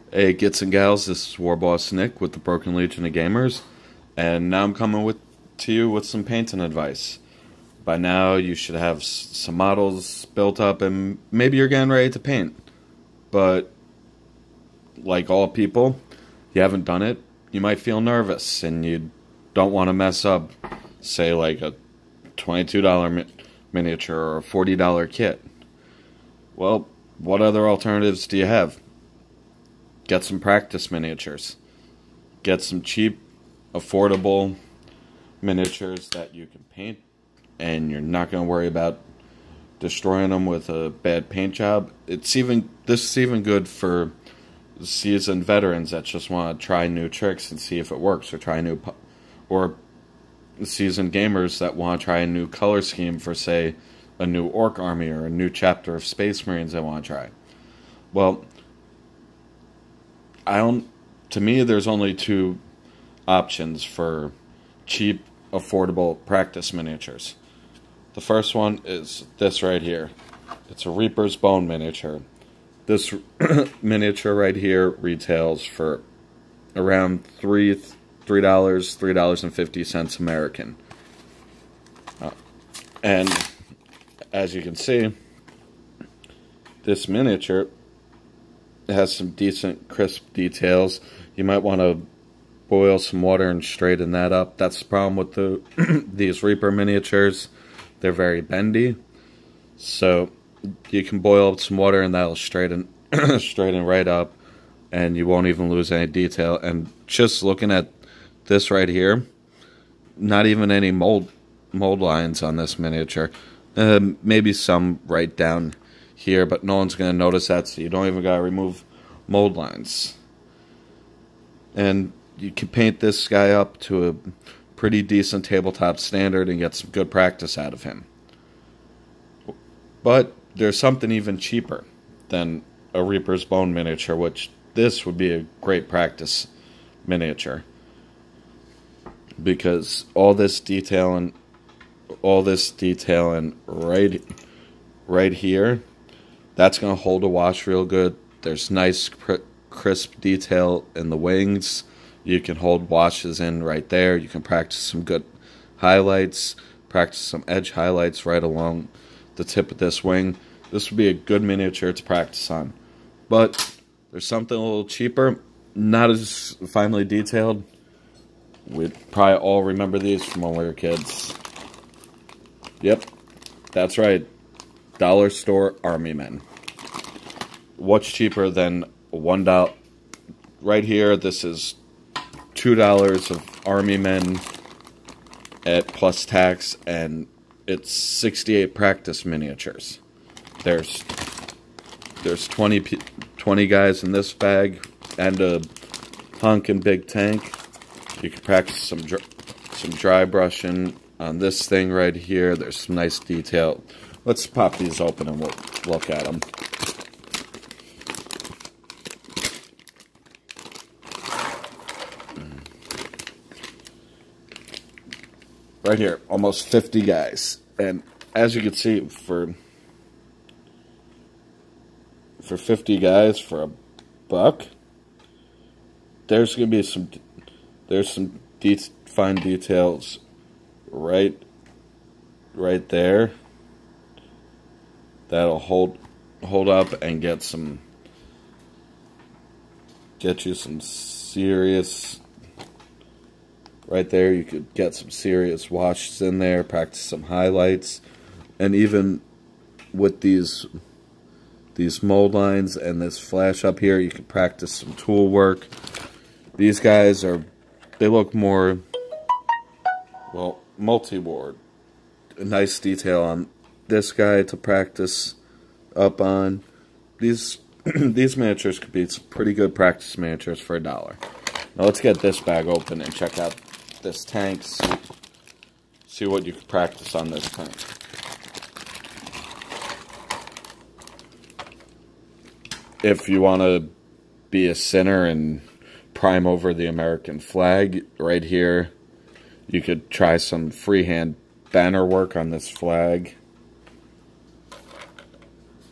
Hey, Gits and Gals, this is War Boss Nick with the Broken Legion of Gamers, and now I'm coming to you with some painting advice. By now, you should have some models built up, and maybe you're getting ready to paint. But, like all people, you haven't done it, you might feel nervous, and you don't want to mess up, say, like a $22 miniature or a $40 kit. Well, what other alternatives do you have? Get some practice miniatures. Get some cheap, affordable miniatures that you can paint, and you're not going to worry about destroying them with a bad paint job. This is even good for seasoned veterans that just want to try new tricks and see if it works, or seasoned gamers that want to try a new color scheme for, say, a new Orc army or a new chapter of Space Marines they want to try. Well, to me, there's only two options for cheap, affordable practice miniatures. The first one is this right here. It's a Reaper's Bone miniature. This miniature right here retails for around $3.50 American. And as you can see, this miniature has some decent, crisp details. You might want to boil some water and straighten that up. That's the problem with these Reaper miniatures. They're very bendy. So you can boil up some water and that'll straighten right up, and you won't even lose any detail. And just looking at this right here, not even any mold lines on this miniature. Maybe some right down here, but no one's going to notice that, so you don't even got to remove mold lines. And you can paint this guy up to a pretty decent tabletop standard and get some good practice out of him. But there's something even cheaper than a Reaper's Bone miniature, which this would be a great practice miniature, because all this detailing right here, that's going to hold a wash real good. There's nice crisp detail in the wings. You can hold washes in right there. You can practice some good highlights, practice some edge highlights right along the tip of this wing. This would be a good miniature to practice on. But there's something a little cheaper, not as finely detailed. We'd probably all remember these from when we were kids. Yep, that's right. Dollar store Army Men. What's cheaper than $1? Right here, this is $2 of Army Men at plus tax, and it's 68 practice miniatures. There's 20 guys in this bag and a honkin' big tank. You can practice some dry brushing on this thing right here. There's some nice detail. Let's pop these open and we'll look at them. Right here, almost 50 guys. And as you can see, for 50 guys for a buck, there's going to be some fine details right there that'll hold up and get you some serious. Right there, you could get some serious washes in there, practice some highlights, and even with these mold lines and this flash up here, you can practice some tool work. These guys they look more, well, multi-ward. A nice detail on this guy to practice up on. These miniatures could be some pretty good practice miniatures for $1. Now let's get this bag open and check out this tank, see what you can practice on this tank. If you want to be a sinner and prime over the American flag, right here, you could try some freehand banner work on this flag.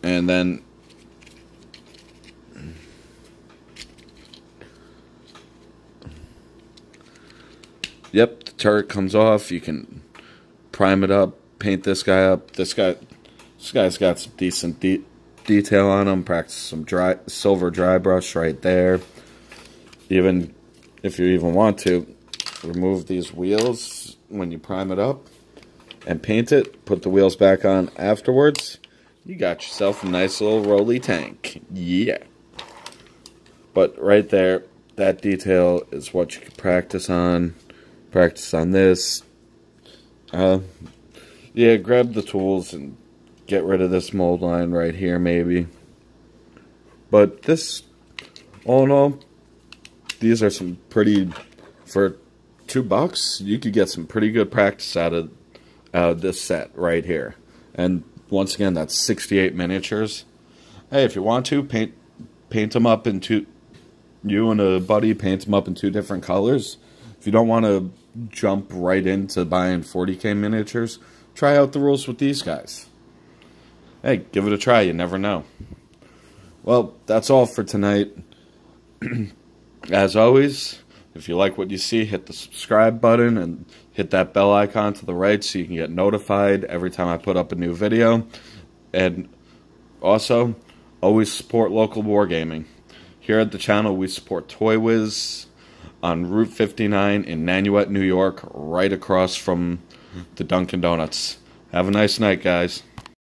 And then Yep, the turret comes off. You can prime it up, paint this guy up. This guy's got some decent detail on him. Practice some silver dry brush right there. Even if you even want to, remove these wheels when you prime it up and paint it. Put the wheels back on afterwards. You got yourself a nice little rolly tank. Yeah. But right there, that detail is what you can practice on. Practice on this. Yeah, grab the tools and get rid of this mold line right here, maybe. But this, all in all, these are some pretty, for $2, you could get some pretty good practice out of this set right here. And once again, that's 68 miniatures. Hey, if you want to, paint them up into, you and a buddy paint them up in 2 different colors. If you don't want to jump right into buying 40K miniatures, try out the rules with these guys. Hey, give it a try, you never know. Well, that's all for tonight. As always, if you like what you see, hit the subscribe button and hit that bell icon to the right so you can get notified every time I put up a new video. And also, always support local wargaming. Here at the channel, we support Toy Wiz on Route 59 in Nanuet, New York, right across from the Dunkin' Donuts. Have a nice night, guys.